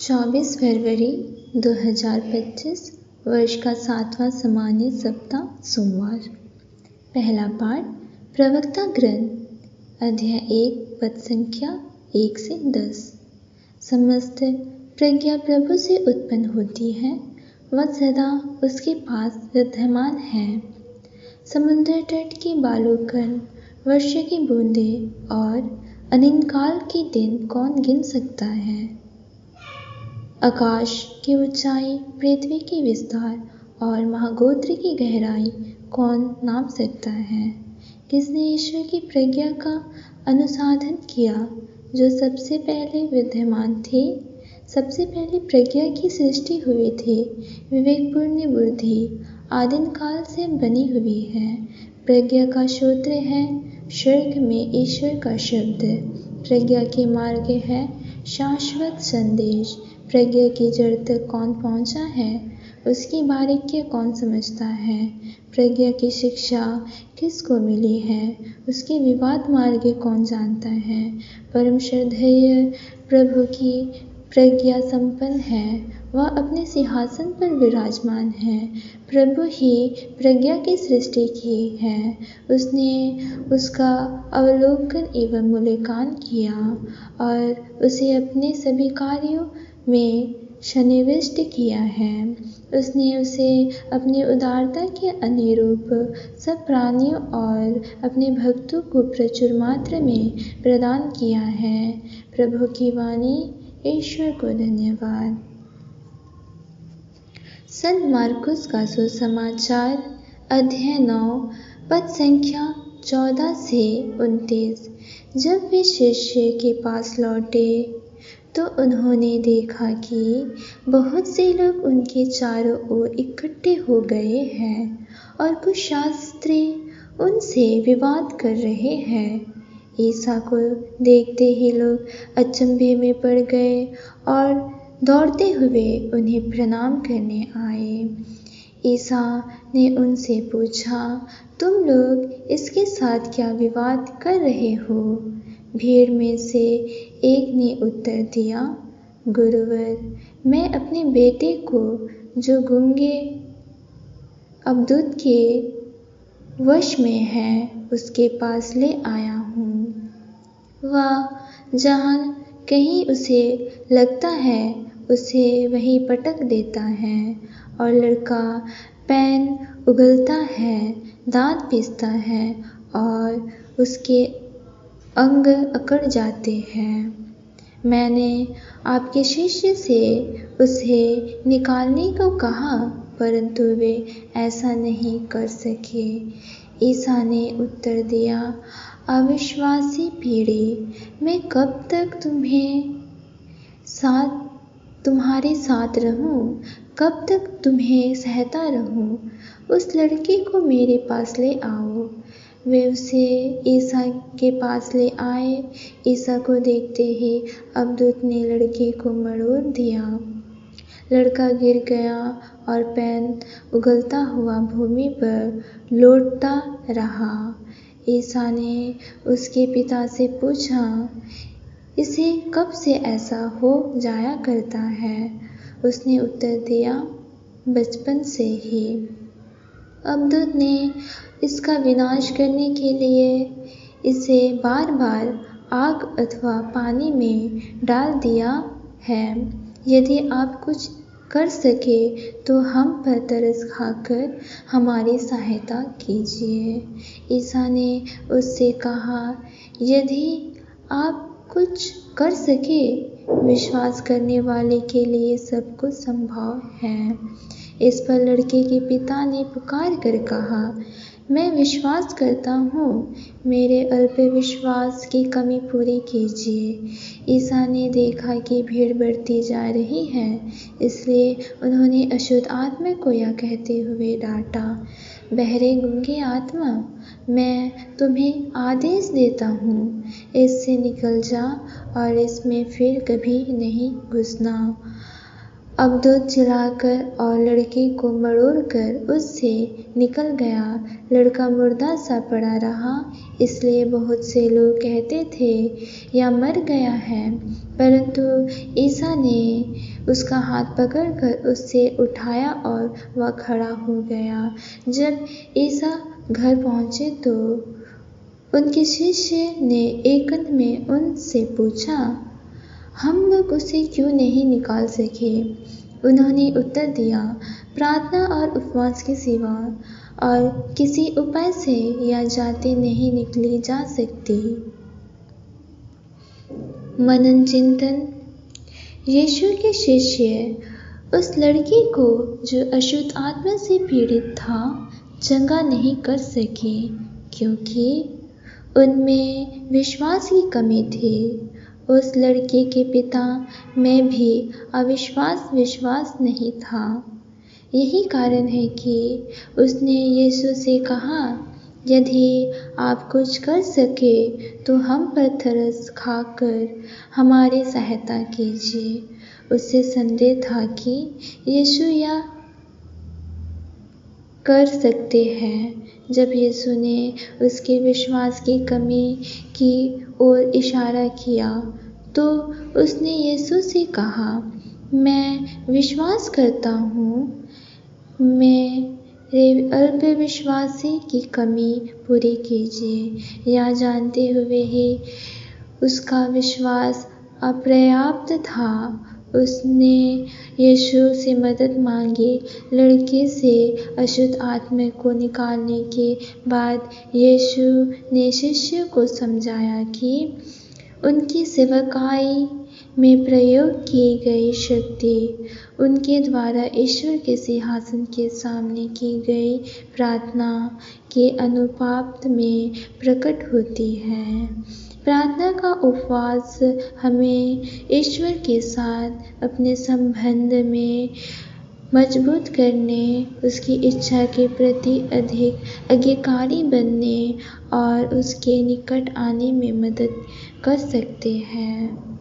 24 फरवरी 2025 वर्ष का 7वां सामान्य सप्ताह सोमवार। पहला पाठ प्रवक्ता ग्रंथ अध्याय 1 पद संख्या 1 से 10। समस्त प्रज्ञा प्रभु से उत्पन्न होती है, वह सदा उसके पास विद्यमान है। समुद्र तट के बालूकण, वर्षा की बूंदें और अनिंदकाल के दिन कौन गिन सकता है। आकाश की ऊंचाई, पृथ्वी के विस्तार और महागोत्र की गहराई कौन नाप सकता है। किसने ईश्वर की प्रज्ञा का अनुसंधान किया, जो सबसे पहले विद्यमान थे। सबसे पहले प्रज्ञा की सृष्टि हुई थी। विवेकपूर्ण बुद्धि आदिम काल से बनी हुई है। प्रज्ञा का सूत्र है स्वर्ग में ईश्वर का शब्द। प्रज्ञा के मार्ग है शाश्वत संदेश। प्रज्ञा की जड़ तक कौन पहुंचा है, उसकी बारीकियां कौन समझता है। प्रज्ञा की शिक्षा किसको मिली है, उसके विवाद मार्ग कौन जानता है। परम श्रद्धेय प्रभु की प्रज्ञा संपन्न है, वह अपने सिंहासन पर विराजमान है। प्रभु ही प्रज्ञा की सृष्टि की है। उसने उसका अवलोकन एवं मूल्यांकन किया और उसे अपने सभी कार्यों में सन्निविष्ट किया है। उसने उसे अपनी उदारता के अनुरूप सब प्राणियों और अपने भक्तों को प्रचुर मात्रा में प्रदान किया है। प्रभु की वाणी। ईश्वर को धन्यवाद। संत मार्कुस का सुसमाचार अध्याय 9 पद संख्या 14 से 29। जब वे शिष्य के पास लौटे तो उन्होंने देखा कि बहुत से लोग उनके चारों ओर इकट्ठे हो गए हैं और कुछ शास्त्री उनसे विवाद कर रहे हैं। ईसा को देखते ही लोग अचंभे में पड़ गए और दौड़ते हुए उन्हें प्रणाम करने आए। ईसा ने उनसे पूछा, तुम लोग इसके साथ क्या विवाद कर रहे हो। भीड़ में से एक ने उत्तर दिया, गुरुवर, मैं अपने बेटे को जो गूंगे अबदूत के वश में है, उसके पास ले आया हूँ। वह जहाँ कहीं उसे लगता है उसे वहीं पटक देता है और लड़का पैन उगलता है, दांत पीसता है और उसके अंग अकड़ जाते हैं। मैंने आपके शिष्य से उसे निकालने को कहा, परंतु वे ऐसा नहीं कर सके। ईसा ने उत्तर दिया, अविश्वासी पीढ़ी, मैं कब तक तुम्हारे साथ रहूं, कब तक तुम्हें सहता रहूं। उस लड़के को मेरे पास ले आओ। वे उसे ईसा के पास ले आए। ईसा को देखते ही अबदूत ने लड़के को मरोड़ दिया। लड़का गिर गया और पैन उगलता हुआ भूमि पर लौटता रहा। ईसा ने उसके पिता से पूछा, इसे कब से ऐसा हो जाया करता है। उसने उत्तर दिया, बचपन से ही। अबदूत ने इसका विनाश करने के लिए इसे बार बार आग अथवा पानी में डाल दिया है। यदि आप कुछ कर सके तो हम पर तरस खाकर हमारी सहायता कीजिए। ईसा ने उससे कहा, यदि आप कुछ कर सके, विश्वास करने वाले के लिए सब कुछ संभव है। इस पर लड़के के पिता ने पुकार कर कहा, मैं विश्वास करता हूँ, मेरे अल्प विश्वास की कमी पूरी कीजिए। ईसा ने देखा कि भीड़ बढ़ती जा रही है, इसलिए उन्होंने अशुद्ध आत्मा को यह कहते हुए डांटा, बहरे गूंगे आत्मा, मैं तुम्हें आदेश देता हूँ, इससे निकल जा और इसमें फिर कभी नहीं घुसना। अबदूत चिल्लाकर और लड़के को मरोड़कर उससे निकल गया। लड़का मुर्दा सा पड़ा रहा, इसलिए बहुत से लोग कहते थे यह मर गया है। परंतु ईसा ने उसका हाथ पकड़कर उसे उठाया और वह खड़ा हो गया। जब ईसा घर पहुँचे तो उनके शिष्य ने एकांत में उनसे पूछा, हम लोग उसे क्यों नहीं निकाल सके? उन्होंने उत्तर दिया, प्रार्थना और उपवास के सिवा और किसी उपाय से यह जाति नहीं निकली जा सकती। मनन चिंतन। यीशु के शिष्य उस लड़के को जो अशुद्ध आत्मा से पीड़ित था चंगा नहीं कर सके, क्योंकि उनमें विश्वास की कमी थी। उस लड़के के पिता में भी विश्वास नहीं था। यही कारण है कि उसने यीशु से कहा, यदि आप कुछ कर सके तो हम पर तरस खाकर हमारी सहायता कीजिए। उसे संदेह था कि यीशु यह कर सकते हैं। जब यीशु ने उसके विश्वास की कमी की ओर इशारा किया तो उसने यीशु से कहा, मैं विश्वास करता हूँ, मेरे अल्प विश्वासी की कमी पूरी कीजिए। यह जानते हुए ही उसका विश्वास अपर्याप्त था, उसने यीशु से मदद मांगी। लड़के से अशुद्ध आत्मा को निकालने के बाद यीशु ने शिष्य को समझाया कि उनकी सेवकाई में प्रयोग की गई शक्ति उनके द्वारा ईश्वर के सिंहासन के सामने की गई प्रार्थना के अनुपात में प्रकट होती है। प्रार्थना का उपवास हमें ईश्वर के साथ अपने संबंध में मजबूत करने, उसकी इच्छा के प्रति अधिक आज्ञाकारी बनने और उसके निकट आने में मदद कर सकते हैं।